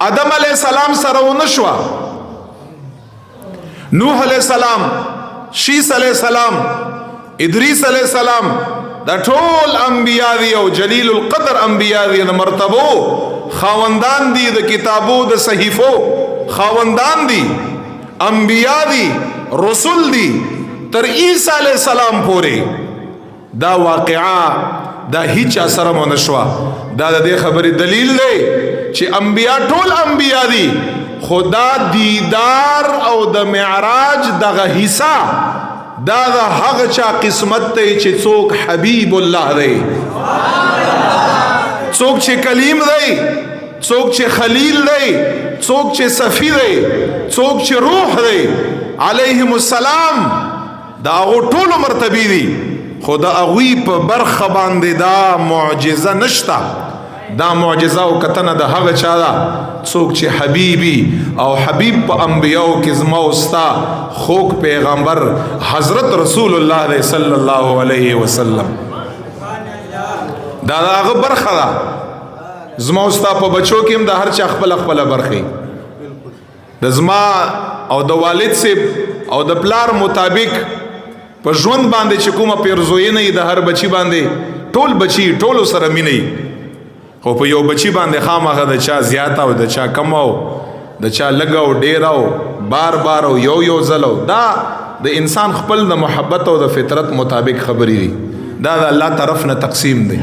آدم علیہ السلام سره ونشوا، نوح علیہ السلام، شیس علیہ السلام، ادریس علیہ السلام، دا ټول انبیاء دی او جلیل القدر انبیاء دی، د مرتبو خاوندان دی، د کتابو د صحیفو خاوندان دی، انبیاء دی، رسول دی، تر عیسی علیہ السلام پورې دا واقعا دا هیچ اثر ونشوا. دا د دې خبرې دلیل دی چې انبیاء ټول انبیاء دي، خدا دیدار او د معراج دغه حصہ دا د هغه چا قسمت دی چې څوک حبیب الله دی، څوک چې کلیم دی، څوک چې خلیل دی، څوک چې صفی دی، څوک چې روح دی علیهم السلام. دا هغه ټول مرتبه دي، خدا اغوی په برخه باندې دا معجزه نشتا. دا معجزه او کتنه د هغه چا ده څوک چې حبیبی او حبیب په انبیاء کې زما استا خوک پیغمبر حضرت رسول الله علیه صلی الله علیه وسلم. دا هغه برخه ده. زما استا په بچو کې هم د هر چا خپل خپل برخه، د زما او د والد سیب او د پلار مطابق په ژوند باندې چې کومه پیرزوی نه د هر بچی باندې ټول بچی ټول سره مینی، خو په یو بچی باندې خامخا د چا زیاته او د چا کم او د چا لږ او ډیر او بار بار او یو ځل. دا د انسان خپل د محبت او د فطرت مطابق خبرې دي، دا د الله طرف نه تقسیم دی.